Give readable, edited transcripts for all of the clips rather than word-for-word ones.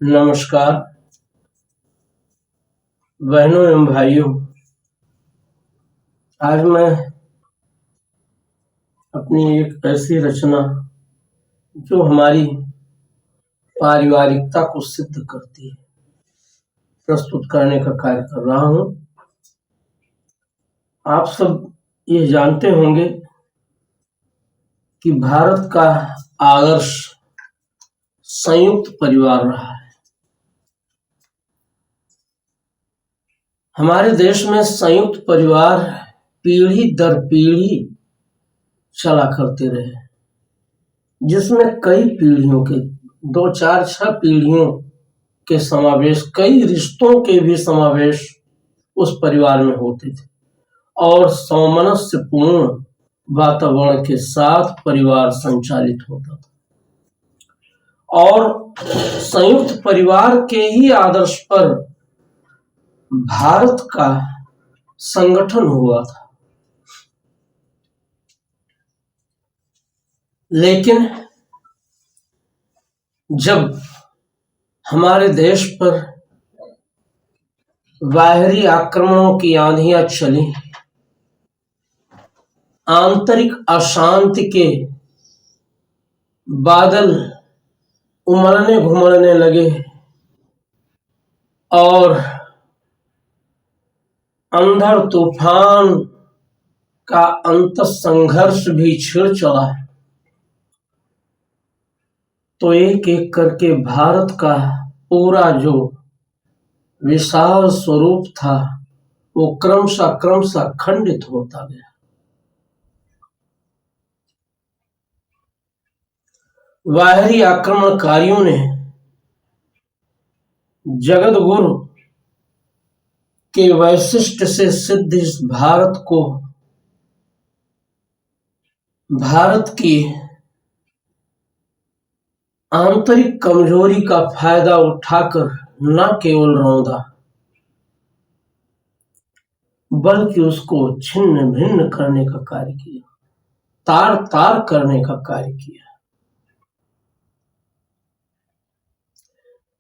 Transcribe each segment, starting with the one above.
नमस्कार बहनों एवं भाइयों। आज मैं अपनी एक ऐसी रचना जो हमारी पारिवारिकता को सिद्ध करती है प्रस्तुत करने का कार्य कर रहा हूँ। आप सब ये जानते होंगे कि भारत का आदर्श संयुक्त परिवार रहा है। हमारे देश में संयुक्त परिवार पीढ़ी दर पीढ़ी चला करते रहे, जिसमें कई पीढ़ियों के 2, 4, 6 पीढ़ियों के समावेश, कई रिश्तों के भी समावेश उस परिवार में होते थे और सामंजस्यपूर्ण वातावरण के साथ परिवार संचालित होता था और संयुक्त परिवार के ही आदर्श पर भारत का संगठन हुआ था। लेकिन जब हमारे देश पर बाहरी आक्रमणों की आंधियां चली, आंतरिक अशांति के बादल उमड़ने घुमड़ने लगे और अंधड़ तूफान का अंतःसंघर्ष भी छिड़ चला, तो एक एक करके भारत का पूरा जो विशाल स्वरूप था वो क्रमशः खंडित होता गया। बाहरी आक्रमणकारियों ने जगत गुरु के वैशिष्ट से सिद्ध इस भारत को, भारत की आंतरिक कमजोरी का फायदा उठाकर न केवल रौंदा, बल्कि उसको छिन्न भिन्न करने का कार्य किया, तार तार करने का कार्य किया।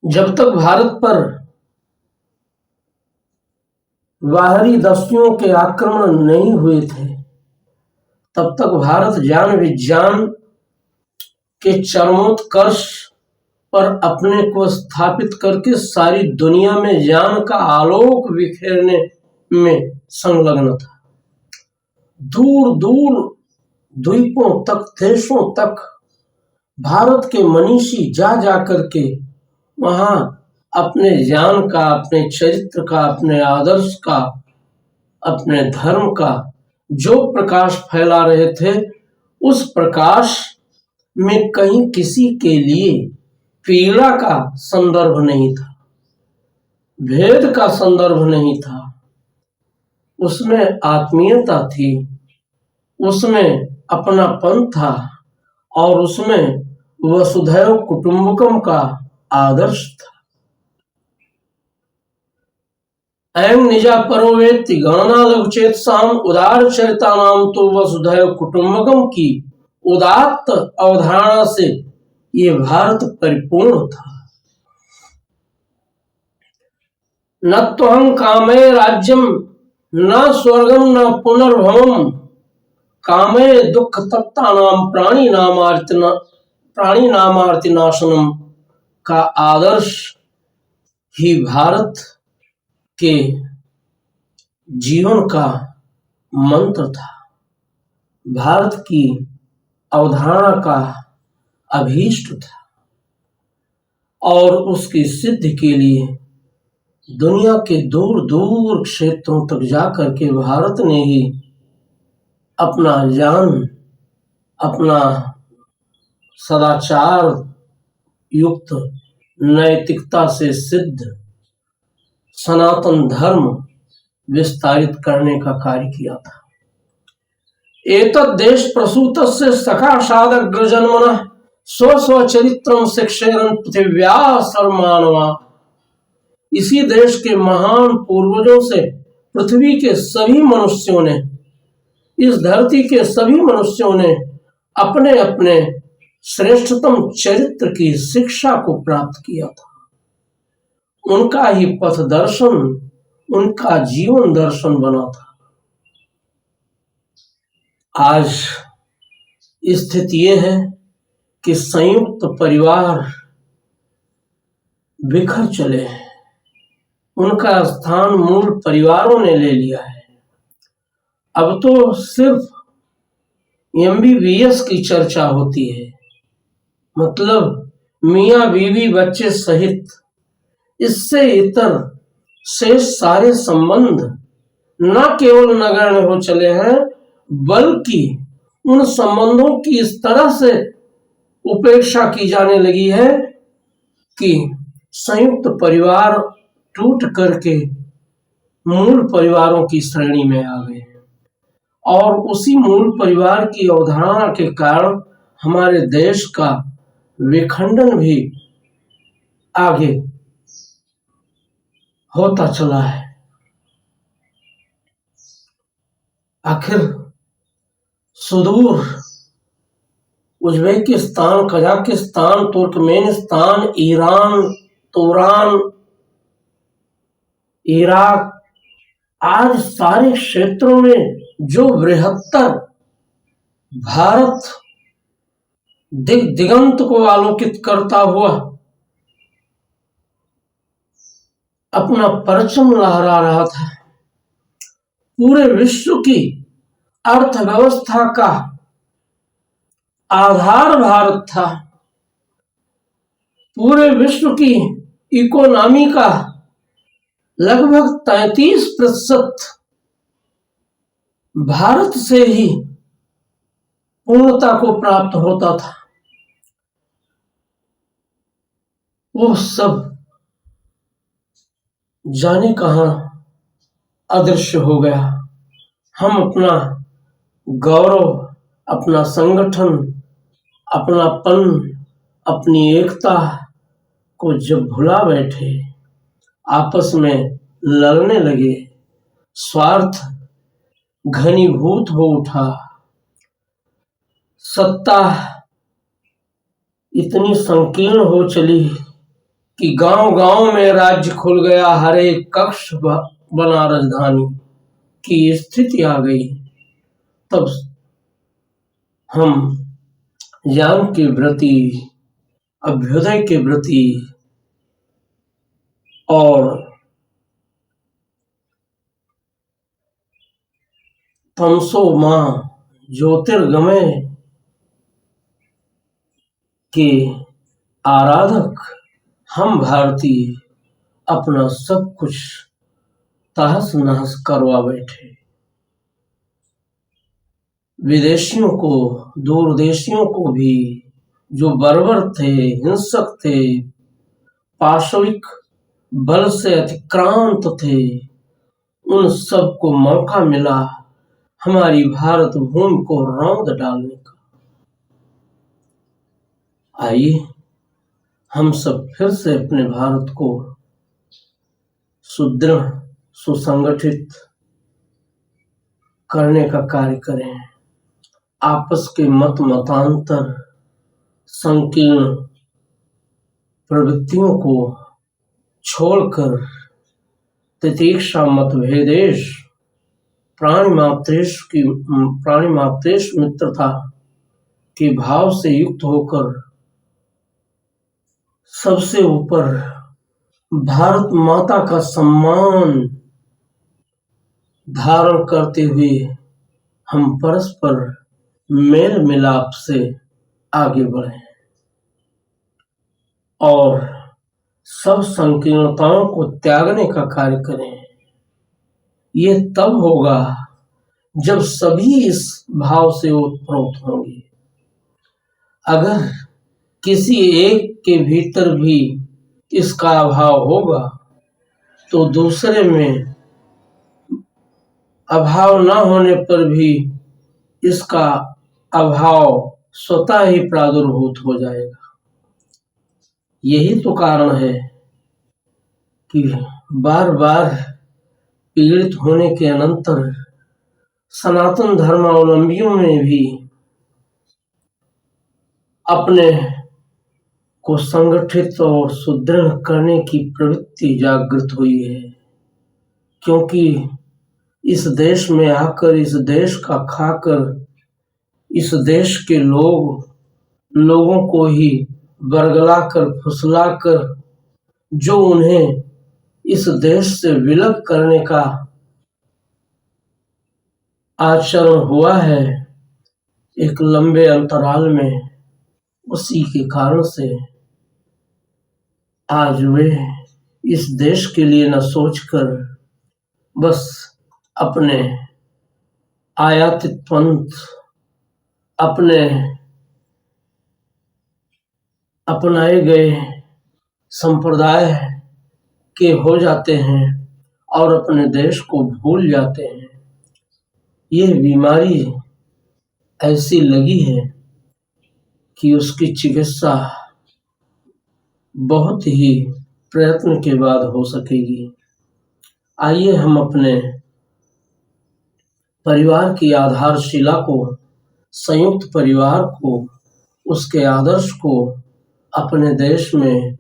जब तक भारत पर बाहरी दस्युओं के आक्रमण नहीं हुए थे, तब तक भारत ज्ञान विज्ञान के चरमोत्कर्ष पर अपने को स्थापित करके सारी दुनिया में ज्ञान का आलोक बिखेरने में संलग्न था। दूर दूर द्वीपों तक, देशों तक भारत के मनीषी जा जा करके वहां अपने ज्ञान का, अपने चरित्र का, अपने आदर्श का, अपने धर्म का जो प्रकाश फैला रहे थे, उस प्रकाश में कहीं किसी के लिए पीड़ा का संदर्भ नहीं था, भेद का संदर्भ नहीं था। उसमें आत्मीयता थी, उसमें अपनापन था और उसमें वसुधैव कुटुंबकम का आदर्श था। अयं निजा परो वेत्ति गणना लघुचेतसाम उदार चरितानाम, तो वसुधैव कुटुंबकम की उदात्त अवधारणा से ये भारत परिपूर्ण था। न त्वहं कामये राज्यम न स्वर्गम न पुनर्भवम, कामये दुख तप्तानाम प्राणी नामार्ति नाशनम का आदर्श ही भारत के जीवन का मंत्र था, भारत की अवधारणा का अभीष्ट था। और उसकी सिद्धि के लिए दुनिया के दूर दूर क्षेत्रों तक जाकर के भारत ने ही अपना ज्ञान, अपना सदाचार युक्त नैतिकता से सिद्ध सनातन धर्म विस्तारित करने का कार्य किया था। एतद् देश प्रसूतस्य सखा सादग्रजन्मनः स्वस्वचरित्रं शिक्षेरन् पृथिव्या सर्वमानवा। इसी देश के महान पूर्वजों से पृथ्वी के सभी मनुष्यों ने, इस धरती के सभी मनुष्यों ने अपने अपने श्रेष्ठतम चरित्र की शिक्षा को प्राप्त किया था। उनका ही पथ दर्शन, उनका जीवन दर्शन बना था। आज स्थिति ये है कि संयुक्त परिवार बिखर चले हैं, उनका स्थान मूल परिवारों ने ले लिया है। अब तो सिर्फ MBBS की चर्चा होती है, मतलब मियाँ बीवी बच्चे सहित। इससे इतर शेष सारे संबंध न केवल नगण्य हो चले हैं, बल्कि उन संबंधों की इस तरह से उपेक्षा की जाने लगी है कि संयुक्त परिवार टूट करके मूल परिवारों की श्रेणी में आ गए हैं। और उसी मूल परिवार की अवधारणा के कारण हमारे देश का विखंडन भी आगे होता चला है। आखिर सुदूर Uzbekistan, Kazakhstan, Turkmenistan, Iran, तुरान, Iraq, आज सारे क्षेत्रों में जो बृहत्तर भारत दिगंत को आलोकित करता हुआ अपना परचम लहरा रहा था, पूरे विश्व की अर्थव्यवस्था का आधार भारत था, पूरे विश्व की इकोनॉमी का लगभग 33% भारत से ही पूर्णता को प्राप्त होता था। वो सब जाने कहां अदृश्य हो गया। हम अपना गौरव, अपना संगठन, अपनापन, अपनी एकता को जब भुला बैठे, आपस में लड़ने लगे, स्वार्थ घनीभूत हो उठा, सत्ता इतनी संकीर्ण हो चली कि गांव-गांव में राज्य खुल गया, हर एक कक्ष बना राजधानी की स्थिति आ गई। तब हम ज्ञान के प्रति, अभ्युदय के प्रति और तमसो मां ज्योतिर्गमय के आराधक हम भारतीय अपना सब कुछ तहस नहस करवा बैठे। विदेशियों को, दूरदेशियों को भी, जो बर्बर थे, हिंसक थे, पाशविक बल से अतिक्रांत थे, उन सबको मौका मिला हमारी भारत भूमि को रौंद डालने का। आइए हम सब फिर से अपने भारत को सुदृढ़, सुसंगठित करने का कार्य करें। आपस के मत मतांतर, संकीर्ण प्रवृत्तियों को छोड़कर तितिक्षा, मतभेदेश, प्राणी मात्रेश मित्रता के भाव से युक्त होकर सबसे ऊपर भारत माता का सम्मान धारण करते हुए हम परस्पर मेल मिलाप से आगे बढ़ें और सब संकीर्णताओं को त्यागने का कार्य करें। ये तब होगा जब सभी इस भाव से ओतप्रोत होंगे। अगर किसी एक के भीतर भी इसका अभाव होगा तो दूसरे में अभाव न होने पर भी इसका अभाव स्वतः ही प्रादुर्भूत हो जाएगा। यही तो कारण है कि बार बार पीड़ित होने के अनंतर सनातन धर्मावलंबियों में भी अपने को संगठित और सुदृढ़ करने की प्रवृत्ति जागृत हुई है, क्योंकि इस देश में आकर, इस देश का खाकर, इस देश के लोगों को ही बरगलाकर, फुसलाकर जो उन्हें इस देश से विलग करने का आचरण हुआ है एक लंबे अंतराल में, उसी के कारण से आज वे इस देश के लिए न सोचकर बस अपने आयातित पंथ, अपने अपनाए गए संप्रदाय के हो जाते हैं और अपने देश को भूल जाते हैं। यह बीमारी ऐसी लगी है कि उसकी चिकित्सा बहुत ही प्रयत्न के बाद हो सकेगी। आइए हम अपने परिवार की आधारशिला को, संयुक्त परिवार को, उसके आदर्श को अपने देश में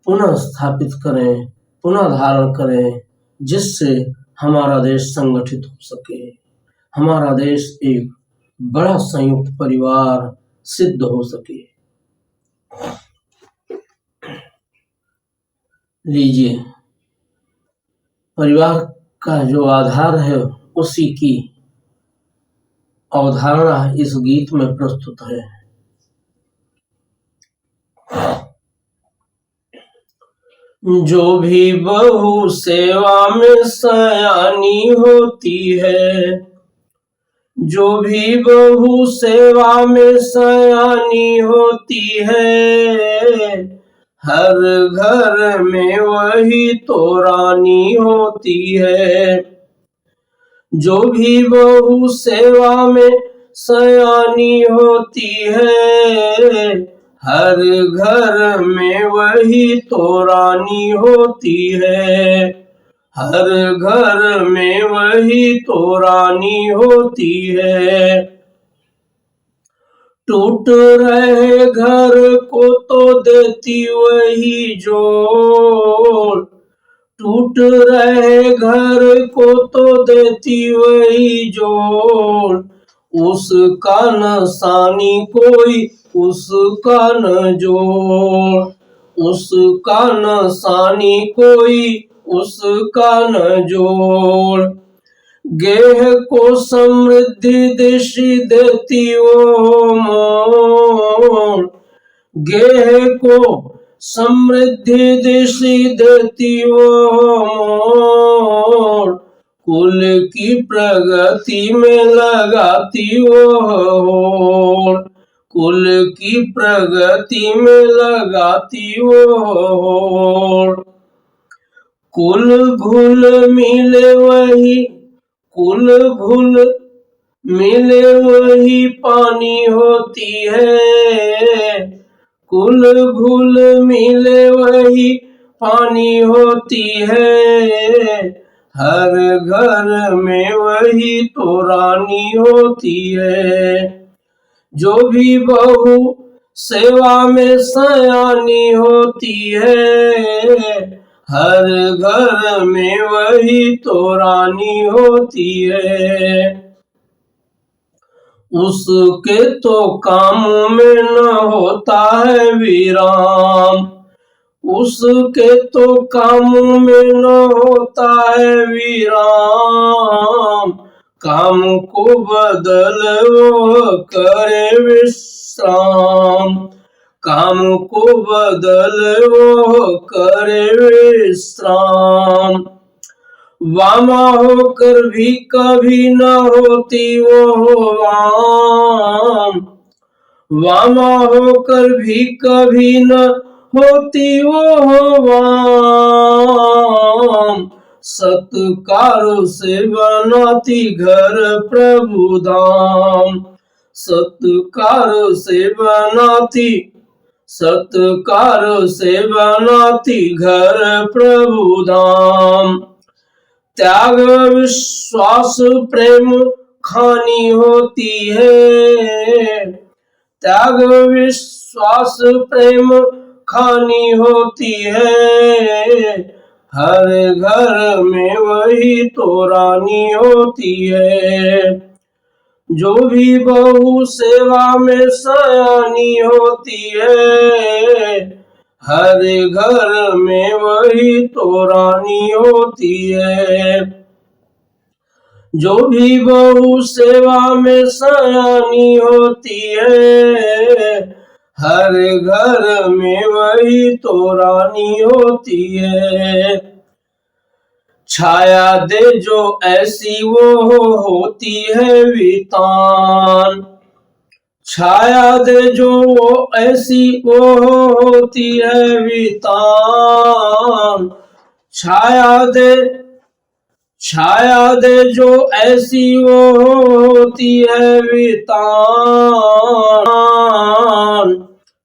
पुनः स्थापित करें, पुनः धारण करें, जिससे हमारा देश संगठित हो सके, हमारा देश एक बड़ा संयुक्त परिवार सिद्ध हो सके। लीजिए, परिवार का जो आधार है उसी की अवधारणा इस गीत में प्रस्तुत है। जो भी बहू सेवा में सयानी होती है, जो भी बहू सेवा में सयानी होती है, हर घर में वही तो रानी होती है। जो भी बहू सेवा में सयानी होती है, हर घर में वही तो रानी होती है, हर घर में वही तो रानी होती है। टूट रहे घर को तो देती वही जोड़, टूट रहे घर को तो देती वही जोड़, उसका न सानी कोई उसका न जोड़, उसका न सानी कोई उसका न जोड़। गेह को समृद्धि दिशि देती वो मोड़, गेह को समृद्धि दिशि देती वो मोड़, कुल की प्रगति में लगाती वो होड़, कुल की प्रगति में लगाती वो होड़। कुल घुल मिले वही, कुल घुल मिले वही पानी होती है, कुल घुल मिले वही पानी होती है, हर घर में वही तो रानी होती है। जो भी बहू सेवा में सयानी होती है, हर घर में वही तो रानी होती है। उसके तो काम में न होता है विराम, उसके तो काम में न होता है विराम, काम को बदल वो करे विश्राम, काम को बदल वो करे विश्राम। वामा होकर भी कभी न होती वो वाम, वामा होकर भी कभी न होती वो वाम। सत्कारों से बनाती घर प्रभु धाम, सत्कारों से बनाती, सत्कारों से बनाती घर प्रभु धाम। त्याग विश्वास प्रेम खानी होती है, त्याग विश्वास प्रेम खानी होती है, हर घर में वही तो रानी होती है। जो भी बहू सेवा में सयानी होती है, हर घर में वही तो रानी होती है। जो भी बहू सेवा में सयानी होती है, हर घर में वही तो रानी होती है। छाया दे जो ऐसी वो होती है वितान, छाया दे जो वो ऐसी वो होती है वितान। छाया दे जो ऐसी वो होती है वितान।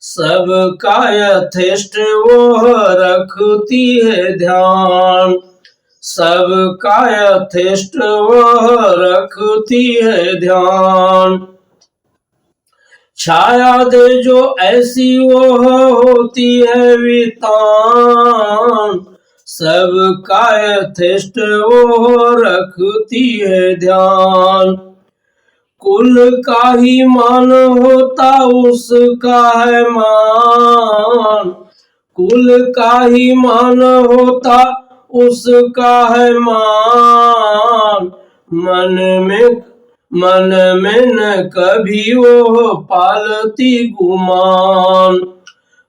सबका यथेष्ट वो रखती है ध्यान, सबका यथेष्ट वह रखती है ध्यान। छाया दे जो ऐसी वो होती है वितान, सबका यथेष्ट वो रखती है ध्यान। कुल का ही मान होता उसका है मान, कुल का ही मान होता उसका है मान। मन में न कभी वो पालती गुमान,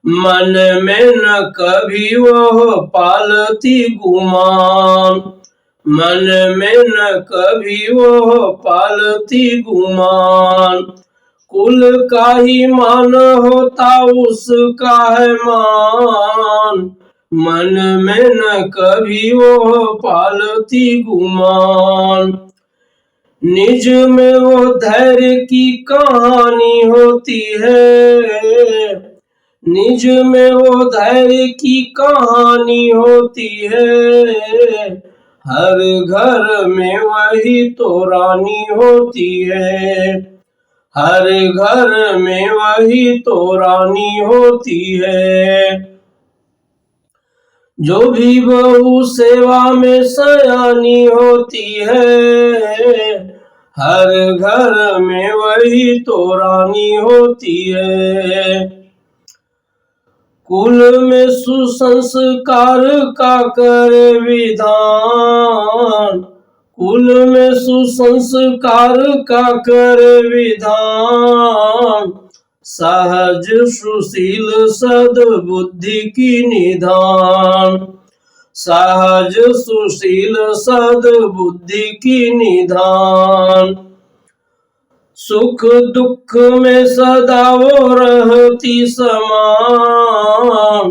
मन में न कभी वो पालती गुमान, मन में न कभी वो पालती गुमान। कुल का ही मान होता उसका है मान, मन में न कभी वो पालती गुमान। निज में वो धैर्य की कहानी होती है, निज में वो धैर्य की कहानी होती है, हर घर में वही तो रानी होती है, हर घर में वही तो रानी होती है। जो भी बहू सेवा में सयानी होती है, हर घर में वही तो रानी होती है। कुल में सुसंस्कार का कर विधान, कुल में सुसंस्कार का कर विधान। सहज सुशील सद्बुद्धि की निधान, सहज सुशील सद्बुद्धि की निधान। सुख दुख में सदा वो रहती समान,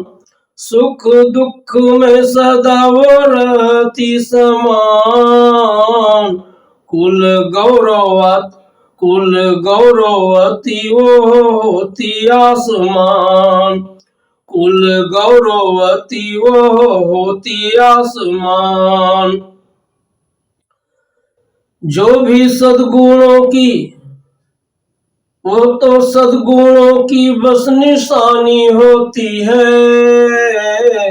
सुख दुख में सदा वो रहती समान। कुल गौरवती वो होती आसमान, कुल गौरवती वो होती आसमान। जो भी सद्गुणों की वो तो सद्गुणों की बस निशानी होती है,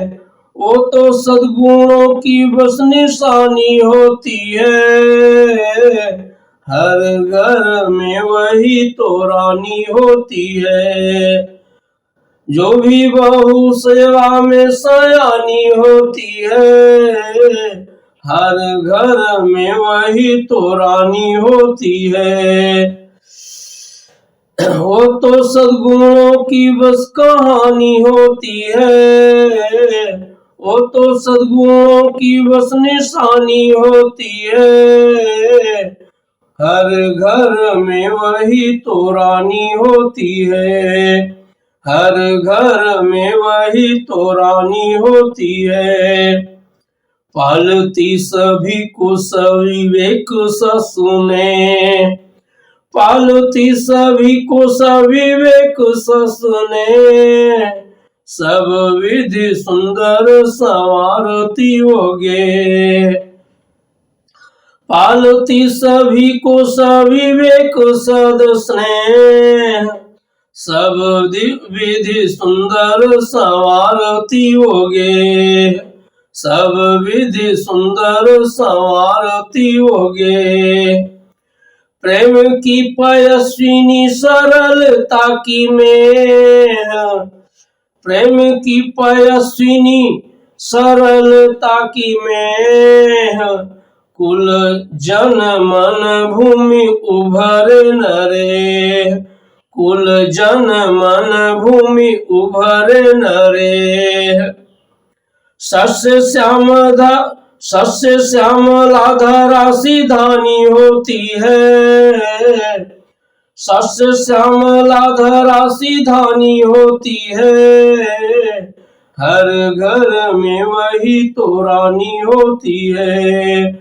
वो तो सद्गुणों की बस निशानी होती है। हर घर में वही तो रानी होती है। जो भी बहू सेवा में सयानी होती है, हर घर में वही तो रानी होती है। वो तो सद्गुणों की बस कहानी होती है, वो तो सद्गुणों की बस निशानी होती है। हर घर में वही तो रानी होती है, हर घर में वही तो रानी होती है। पालती सभी को सविवेक ससुने, पालती सभी को सविवेक ससुने। सब विधि सुंदर संवारती होगे, पालती सभी को सविवेक सद स्नेह। सब विधि सुंदर संवारती होगे, सब विधि सुंदर संवारती होगे। प्रेम की पयस्विनी सरलता की मेह, प्रेम की पयस्विनी सरलता की मेह, कुल जन मन भूमि उभर नरे, कुल जन मन भूमि उभर नरे। सस्य श्यामला धरा सिधानी होती है, सस्य श्यामला धरा सिधानी होती है। हर घर में वही तो रानी होती है,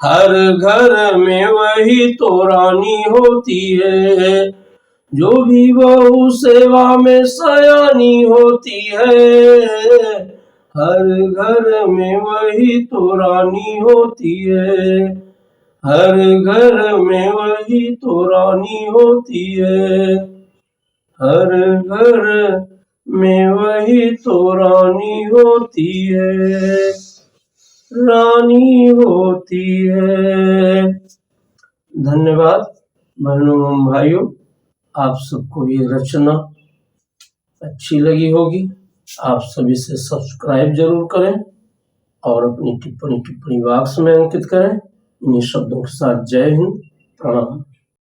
हर घर में वही तो रानी होती है। जो भी बहु सेवा में सयानी होती है, हर घर में वही तो रानी होती है, हर घर में वही तो रानी होती है, हर घर में वही तो रानी होती है, रानी होती है। धन्यवाद बहनों एवं भाइयों, आप सबको ये रचना अच्छी लगी होगी। आप सभी से सब्सक्राइब जरूर करें और अपनी टिप्पणी बॉक्स में अंकित करें। इन्हीं शब्दों के साथ जय हिंद, प्रणाम।